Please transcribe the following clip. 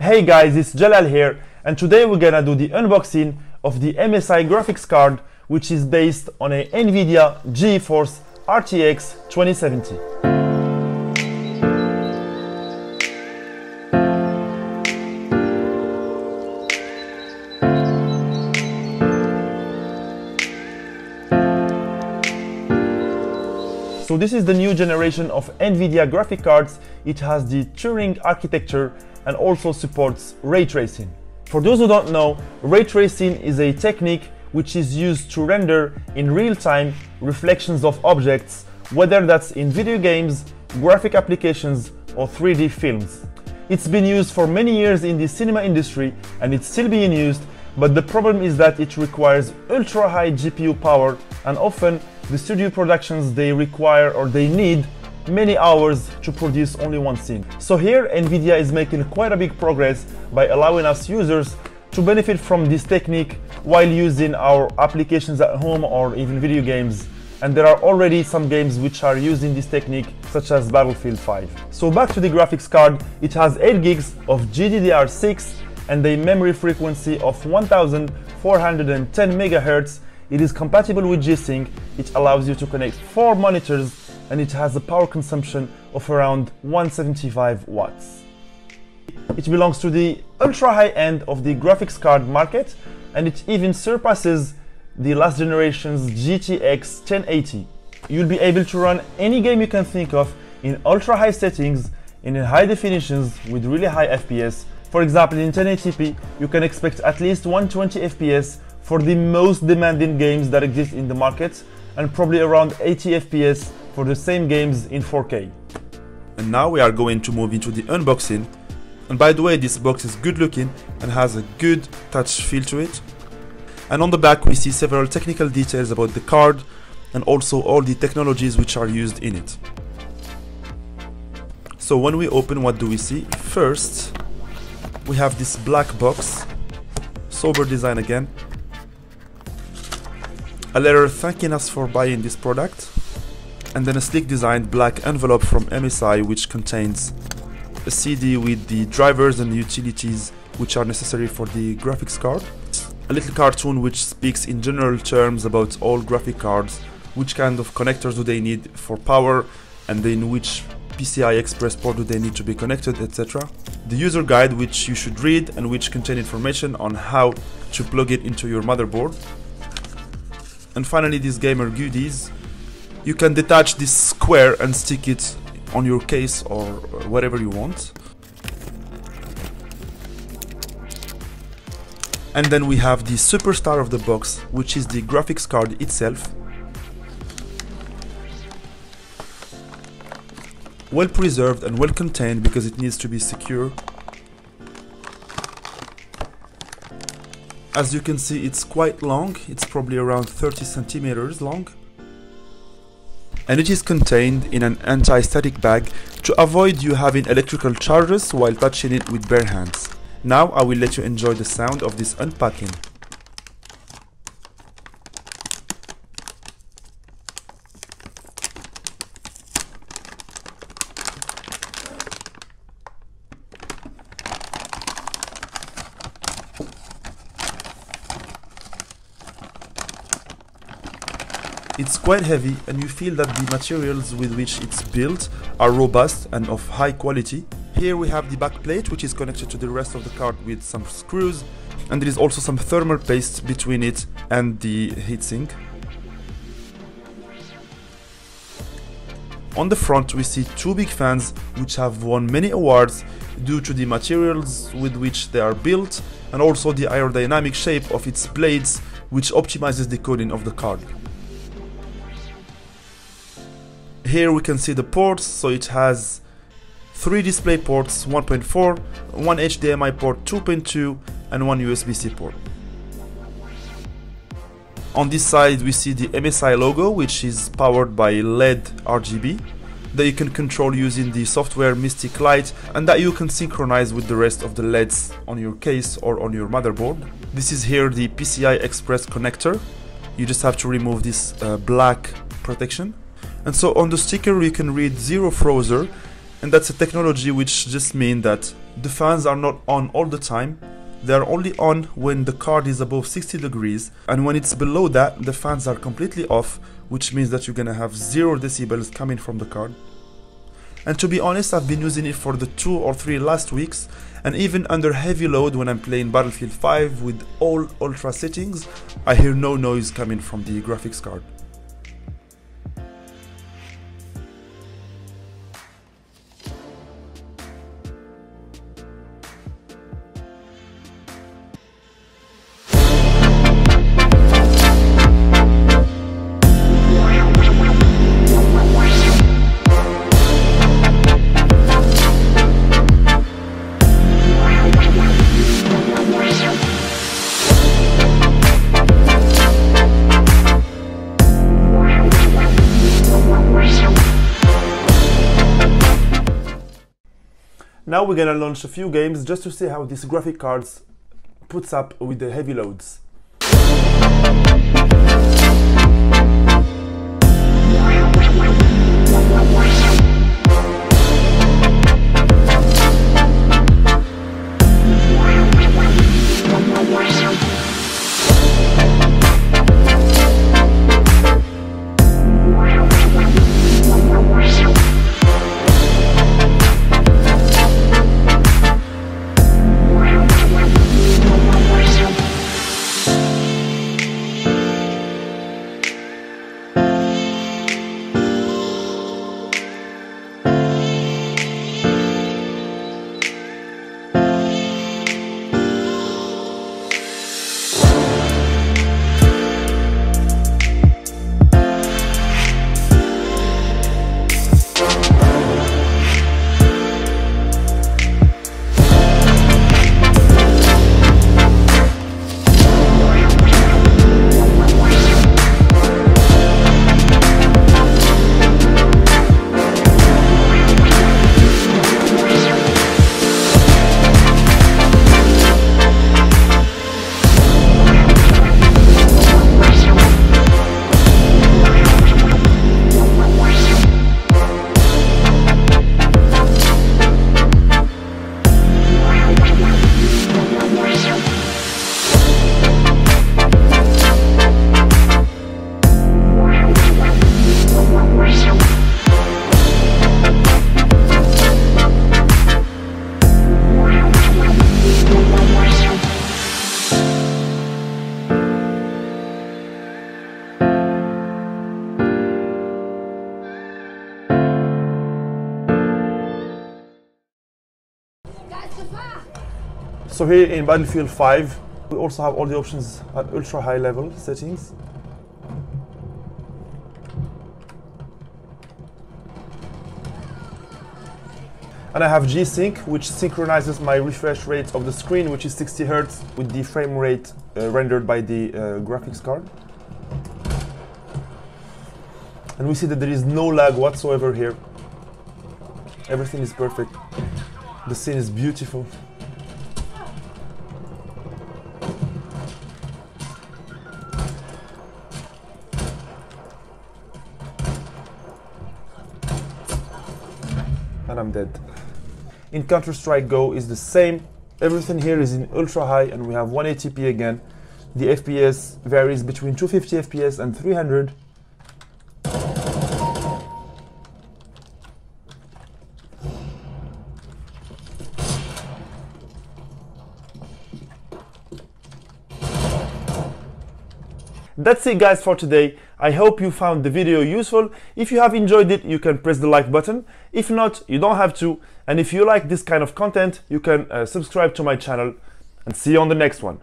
Hey guys, it's Jalal here, and today we're gonna do the unboxing of the MSI graphics card, which is based on a NVIDIA GeForce RTX 2070. So this is the new generation of NVIDIA graphic cards. It has the Turing architecture and also supports ray tracing. For those who don't know, ray tracing is a technique which is used to render in real time reflections of objects, whether that's in video games, graphic applications, or 3D films. It's been used for many years in the cinema industry and it's still being used, but the problem is that it requires ultra high GPU power, and often the studio productions they require or they need many hours to produce only one scene. So here NVIDIA is making quite a big progress by allowing us users to benefit from this technique while using our applications at home or even video games. And there are already some games which are using this technique, such as Battlefield 5. So back to the graphics card, it has 8 gigs of GDDR6 and a memory frequency of 1410 MHz. It is compatible with G-Sync. It allows you to connect 4 monitors and it has a power consumption of around 175 watts. It belongs to the ultra high end of the graphics card market, and it even surpasses the last generation's GTX 1080. You'll be able to run any game you can think of in ultra high settings, in high definitions with really high FPS. For example, in 1080p, you can expect at least 120 FPS for the most demanding games that exist in the market, and probably around 80 FPS for the same games in 4K. And now we are going to move into the unboxing. And by the way, this box is good looking and has a good touch feel to it. And on the back we see several technical details about the card and also all the technologies which are used in it. So when we open, what do we see? First, we have this black box, sober design again, a letter thanking us for buying this product, and then a sleek designed black envelope from MSI which contains a CD with the drivers and the utilities which are necessary for the graphics card, a little cartoon which speaks in general terms about all graphic cards, which kind of connectors do they need for power, and then which PCI Express port do they need to be connected, etc. The user guide which you should read and which contain information on how to plug it into your motherboard. And finally, these gamer goodies. You can detach this square and stick it on your case or whatever you want. And then we have the superstar of the box, which is the graphics card itself. Well preserved and well contained because it needs to be secure. As you can see, it's quite long. It's probably around 30 centimeters long. And it is contained in an anti-static bag to avoid you having electrical charges while touching it with bare hands. Now I will let you enjoy the sound of this unpacking. It's quite heavy and you feel that the materials with which it's built are robust and of high quality. Here we have the back plate which is connected to the rest of the card with some screws, and there is also some thermal paste between it and the heatsink. On the front we see 2 big fans which have won many awards due to the materials with which they are built and also the aerodynamic shape of its blades which optimizes the coding of the card. Here we can see the ports, so it has 3 display ports 1.4, 1 HDMI port 2.2 and 1 USB-C port. On this side we see the MSI logo, which is powered by LED RGB that you can control using the software Mystic Light, and that you can synchronize with the rest of the LEDs on your case or on your motherboard. This is here the PCI Express connector. You just have to remove this black protection. And so on the sticker you can read Zero Frozer, And that's a technology which just means that the fans are not on all the time. They are only on when the card is above 60 degrees, and when it's below that, the fans are completely off, which means that you're gonna have 0 decibels coming from the card. And to be honest, I've been using it for the 2 or 3 last weeks, and even under heavy load when I'm playing Battlefield 5 with all ultra settings, I hear no noise coming from the graphics card. Now we're gonna launch a few games just to see how this graphic cards puts up with the heavy loads. So here in Battlefield 5, we also have all the options at ultra high level settings. And I have G-Sync, which synchronizes my refresh rate of the screen, which is 60 Hz, with the frame rate rendered by the graphics card. And we see that there is no lag whatsoever here. Everything is perfect. The scene is beautiful. And I'm dead. In Counter-Strike Go is the same. Everything here is in ultra high and we have 180p again. The FPS varies between 250 FPS and 300. That's it guys for today. I hope you found the video useful. If you have enjoyed it, you can press the like button. If not, you don't have to. And if you like this kind of content, you can subscribe to my channel, and see you on the next one.